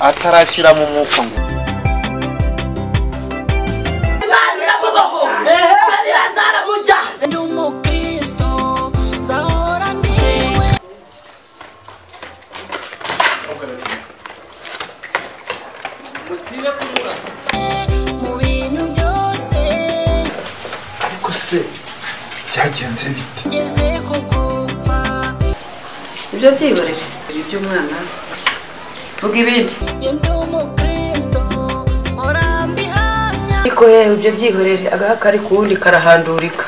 atarashyira mu mwuka ngo ariko se byagenze bite? Ibyo byihorere iby'umwana vuga ibindi ariko yewe ibyo byihorere agaha kari ku wundi karahandurika.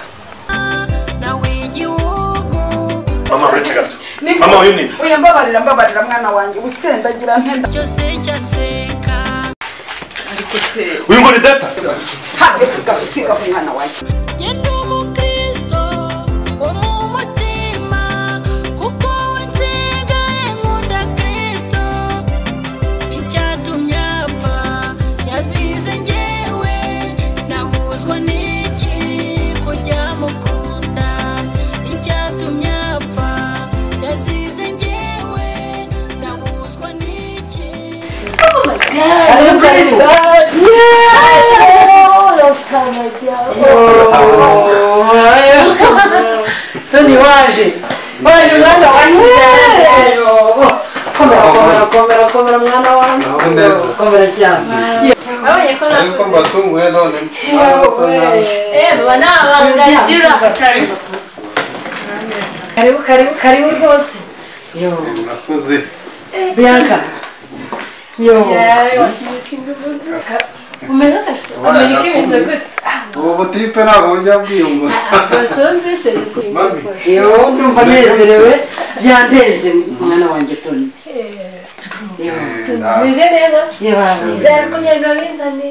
mama uretse gato mama uyu ni oya mbabarira mwana wanjye usendagira ntenda cyose cyanseka ariko se uyu ngo ni data hafi siga mwana wanjye yendo umukristo wo mu mutima kuko wansigaye nkunda Kristo icyatumye apfa yazize njyewe nahuzwa n'iki kujya mukunda icyatumye apfa yazize njyewe nahuzwa n'iki. Oh my God! Praise God! Tony waje mwana wanjye komera mwana wanjye komera cyane abonye ko ariko mbatunguye none bana bangagira karibu rwose yo nakoze Bianca yo umeze kase Amerika ibintu gute ubu tipe ntabwo ujya bwiyunguza basonze se mami yo ndumva nezerewe byandenze mwana wanjye Tony meze neza yaba kunyaga binzane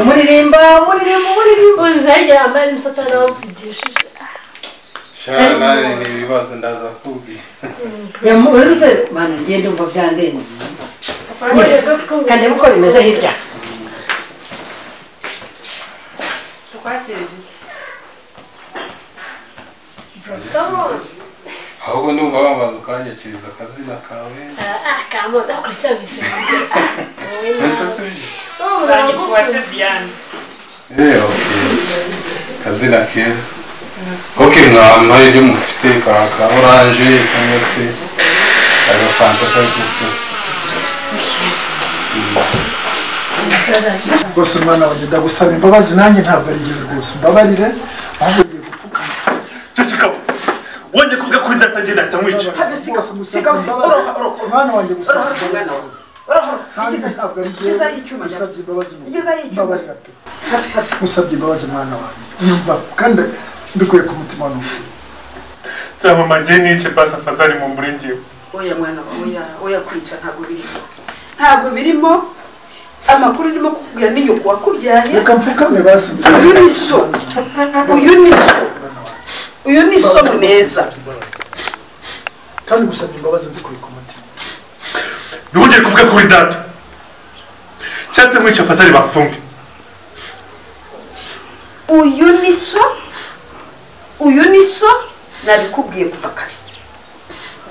muririmba uzagera amari musatana wamvugishije shana ni ibibazo ndaza kubwira yamuruze mana ngende umva byandenze kandi uko bimeze hirya twakirize ahubwo ndumva bamaze ukanyakiriza akazina kawe kamoda kucyabise nse se twase Diane kazina keza okay mwampa ibyo mufite ka orange cyangwa se agafanta k'ukuze rwose mwana wanjye ndagusaba imbabazi nanjye ntabwo ari igihe rwose mbabarire ahubwo ugiye gupfukama ceceka wongeye kuvuga kuri data njye nahita mwica mwana wanjye gusaba kandi ntabwo ari igihe usabye imbabazi mbabarira pe usabye imbabazi mwana wanjye nyumva kandi mbikuye ku mutima n'ukuri cyangwa manje nice pasa fazari mu mburengiwe oya mwana oya kwica ntabwo birimo amakuru ndimo kukubwira niyo wakubyaye reka mfukame basi uyu ni so neza kandi gusabye imbabazi nzikuye ku mutima ntugire kuvuga kuri data cyase mwica fazari bafunge uyu ni so nabikubwiye kuva kare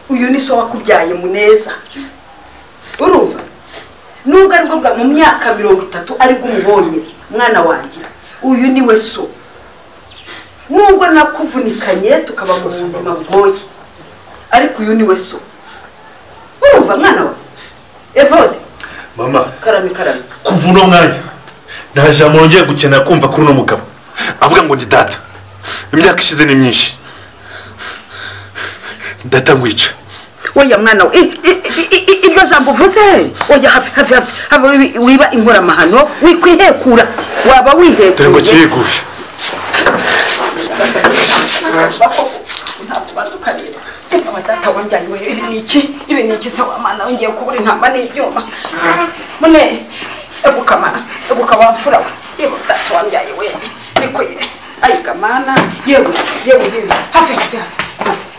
uyu ni so wakubyaye muneza urumva nubwo aribwo bwa mu myaka 30 aribwo umubonye mwana wanjye uyu ni we so nubwo nakuvunikanye tukaba mu buzima bwoye ariko uyu ni we so urumva mwana wa Evode mama karame kuva uno mwanya nta jambo nongeye gukenera kumva kuri uno mugabo avuga ngo ndi data imyaka ishize ni myinshi data ngwica oya mwana iryo jambo uvuze oya hafi wiba inkoramahano wikwihekura waba wihekura dore ngo kirigusha ntabwo bazukarira amatata wanjyanye we ibi ni iki se wa mana ngiye kubura intamba n'ibyuma mune eguka wamfura we yewe tata wanjyanye we niko ye ayiga mana yewe hafi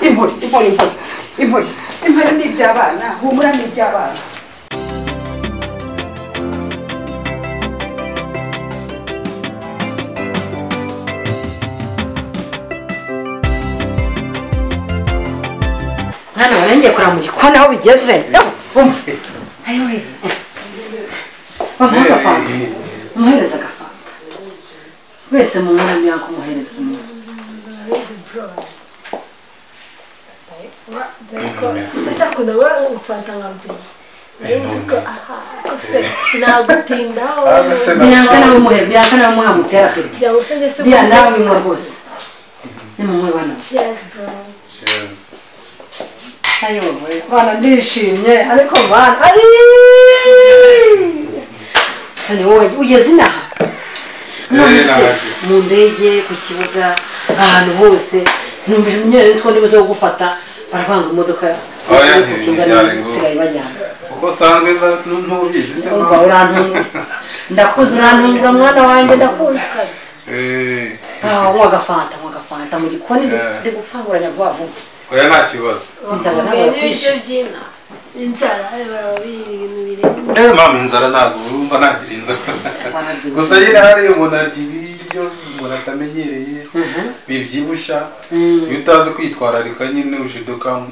impori ni iby'abana humura ni iby'abana mwana wanjye ngiye kureba mu gikoni aho bigeze ayiwe bamuha agafanta umuhereza agafanta wese mu mwanya yako umuhereza Sitakunda gufata nkabiri nziko sinagutinda Bianca nawe muha mutera peti Bianca nawe mwa rwose ni mumwe bana cheers bro ayo bana ndishimye ariko bana tani wowe ugeze inaha mu ndege ku kibuga ahantu hose numvira umunyerenzi ko ndibuze wo gufata baravanga imodoka oya ntibijyanye sigaye bajyana uko sanzwe za ntubizi se umva urantunga ndakuze urantungura mwana wanjye ndakuze mwa gafanta mu gikoni ndi gufanguranya vuba vuba oya nta kibazo inzara nawe n'ibyo byina inzara barabiri ibintu birenze mama inzara ntabwo urumva nagira inzara gusa nyine hariyo umuntu arya ibiryo umuntu atamenyereye bibyibusha iyo utazi kwitwararika nyine ushidukamo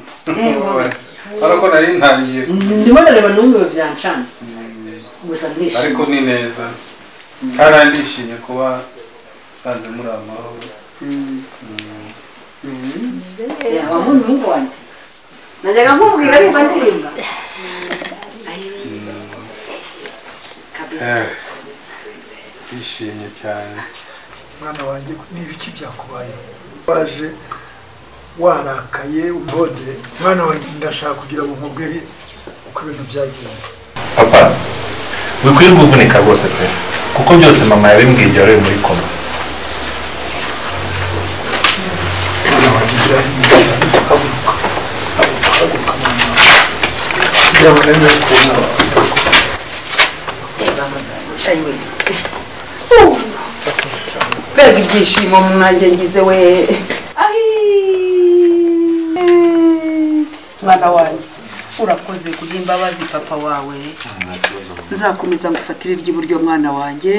ariko nari ntangiye ndimo ndareba n'umwe byancanze gusa ndishimye ariko ni neza kandi ndishimye kuba sanze muri amahoro umuhungu wanjye najyaga nkubwira ariko ndirimba kabisa ndishimye cyane mwana wanjye ni ibiki byakubaye waje warakaye ubode mwana wanjye ndashaka kugira ngo nkubwire uko ibintu byagenze papa wikwiye kuvunika rwose pe kuko byose mama yabimbwiye igihe wari muri koma mwana wanjye byahinduka haguruka kugira ngo namenye kubona mbega ibyishimo mwanjye ngize we mwana wanjye urakoze kugira imbabazi papa wawe nzakomeza ngufatire iry'iburyo mwana wanjye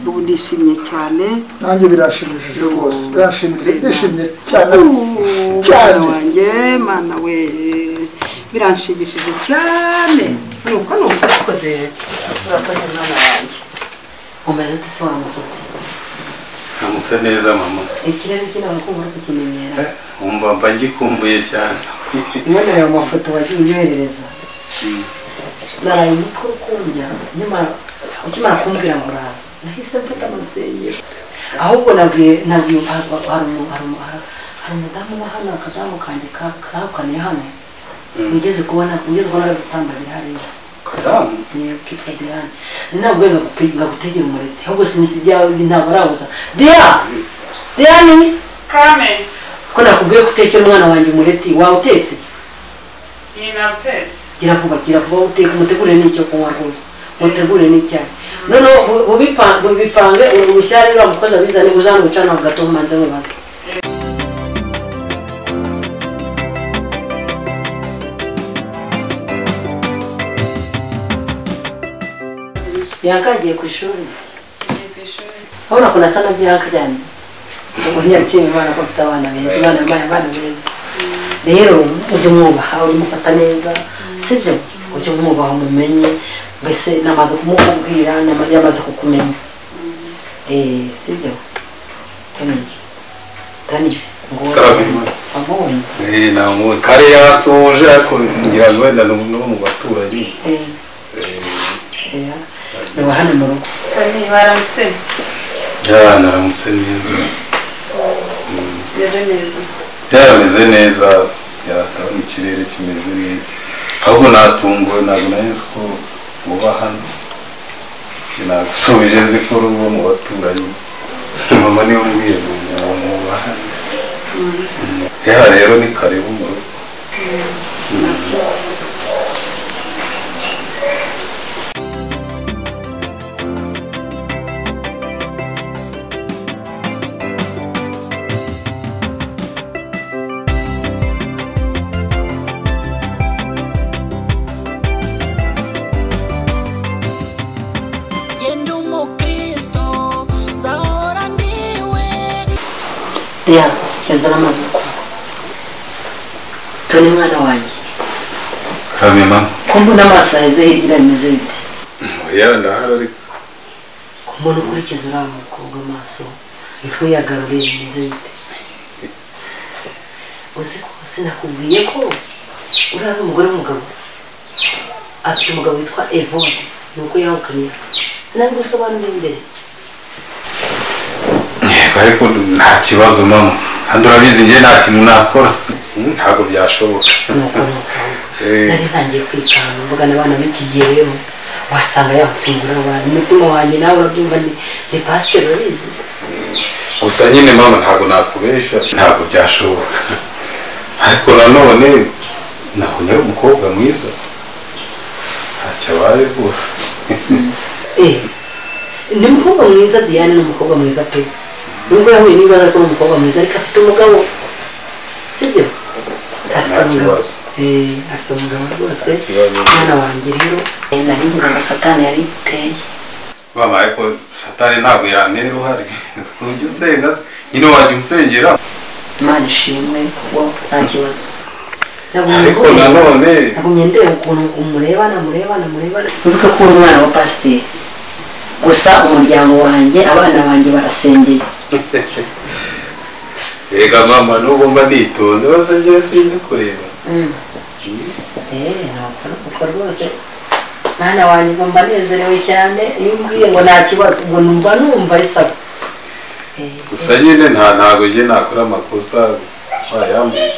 ubu ndishimye cyane nanjye birashimishije rwose birashimishije cyane mwana wanjye mwana we biranshimishije cyane nuko numva urakoze mwana wanjye umeze ute se waramutse ute namutse neza mama ikirere kinaba kumva uri kukimenyera wumva mba ngikumbuye cyane imwe reba amafoto wagiye unyoherereza naraye umutwe ukundya ukimara kumbwira ngo uraza nahise mfata amasengero ahubwo nabwiye hari umudamu uba hano akadamu kanjye kahukaniye hano ugeze kubona ari gutambagira hariya kadamu kitwa Diane ntabwo ngagutegera umureti ahubwo sinzi ibyawe ntabwo arabuza Diane Carmen ko nakubwiye gutekera umwana wanjye umureti wawutetse nawutetse gira vuba uteka umutegure n'icyo kunywa rwose mutegure n'icyayi noneho bipange urushyare uriya mukozi abizane uzana ucana ku gato umanze mubaze Bianca agiye ku ishuri urabona ko nasa na Bianca cyane umunyakiye imana ko mfite abana beza imana yampaye abana beza rero ujye umwubaha uri mufata neza sibyo ujye umwubaha umumenye mbese namaze kumukubwira yamaze kukumenya sibyo tani ngo amubonye namubonye kare yasoje ariko ngira ngo wenda no mu baturanyi niba hano mu rugo tani baramutse naramutse neza meze neza yarameze neza yatabona ikirere kimeze neza ahubwo natunguwe ntabwo nahise ko muba hano nagusubije nzi ko uri uwo mu baturanyi mama niwe mbwiye ngo muba hano rero ni karibu mu rugo ya kenzo namaze kuba turi mwana wanjye karame mama ko mbona amaso aheze hirya bimeze bite oya ndahari ko mbona ukurikiza uriya mukobwa amaso ntuyagarure bimeze bite uzi ko sinakubwiye ko uriya ari umugore w'umugabo afite umugabo witwa Evode nuko yahukanye sinabigusobanurira imbere ariko nta kibazo mama handi urabizi njye nta kintu nakora ntabwo byashoboka nari ntangiye kwikanga mvuga n'abana b'iki gihe rero wasanga yahutsingura abantu umutima wanjye nawe urabyumva ni pasiteri urabizi gusa nyine mama ntabwo nakubesha ntabwo byashoboka ariko nanone nabonye ari umukobwa mwiza ntacyo abaye rwose ni umukobwa mwiza Diane ni umukobwa mwiza pe nubwo yahuye n'ibibazo ariko ni umukobwa mwiza ariko afite umugabo sibyo afite umugabo afite umugabo rwose mwana wanjye rero nari ngize ngo satani yari iteye mama ariko satani ntabwo yantera uruhare ujya usenga se nyine wajya usengera Imana ishimwe kuko nta kibazo ariko nanone nagumye ndeba ukuntu umurebana uvuga ko uri umwana wa pasiteri gusa umuryango wanjye abana banjye barasengeye ega mama n'ubu mba nitoze bose njyewe sinzi kureba nuko rwose mwana wanjye ngo mba nezerewe cyane iyo umbwiye ngo nta kibazo ngo numva risaba gusa nyine ntabwo njye nakora amakosa wayambuye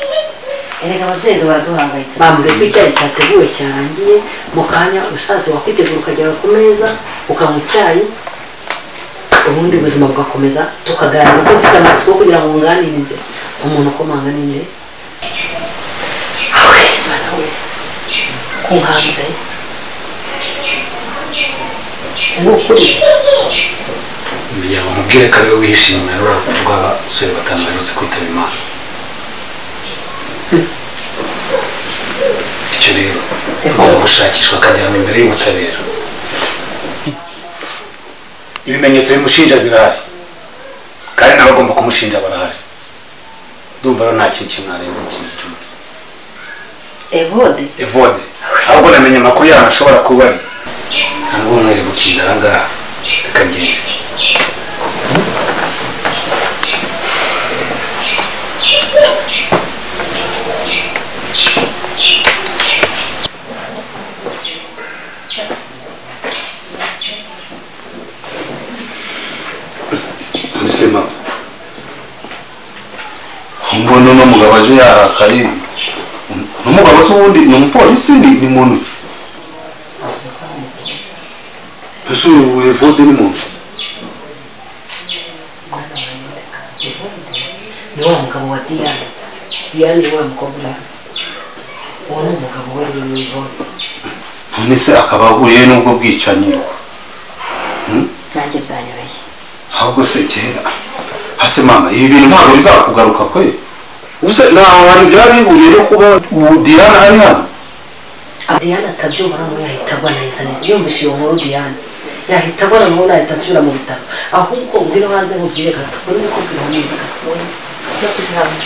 erega ababyeyi baraduhangayitse bambwiye ko icyayi cyateguwe cyarangiye mu kanya ushatse wakwitegura ukagera ku meza ukanywa icyayi ubundi ubuzima bugakomeza tukaganira kuko ufite amatsiko kugira ngo nganirize umuntu ukomanga ninde awe mwana we kuhanze ni ukuri ngira ngo mubwire ko ari we wishimira urupfu rw'abasore batanu baherutse kwitaba Imana bityo rero agomba gushakishwa akajyanwa imbere y'ubutabera ibimenyetso bimushinja birahari kandi nawe agomba kumushinja barahari ndumva rero nta kintu kimwarenze ikintu cy'umufite Evode ahubwo namenye amakuru yawe ashobora kuba ari nta n'ubwo mwere gukinda aha ngaha reka ngende mbese mbona uno mugabo aje yarakaye n'umugabo se ubundi ni umupolisi ni muntu ese uyu Evode ni muntu ni wa mugabo wa Diane ni wa mukobwa uwo ni umugabo we rero ni Evode none se akaba ahuriye n'ubwo bwicanyi nanjye byanyoroye ahubwo se kera hase mama ibi bintu ntabwo bizakugaruka kwe ubuse ntaho hari byari bihuriye no kuba Diane ari hano Diane atabyumva noneho yahita agwa neza yumvise iyo nkuru Diane yahita agwa noneho nahita nsubira mu bitaro ahubwo ngwino hanze nkubwire gato uri kubwira neza gato we no kugira ngo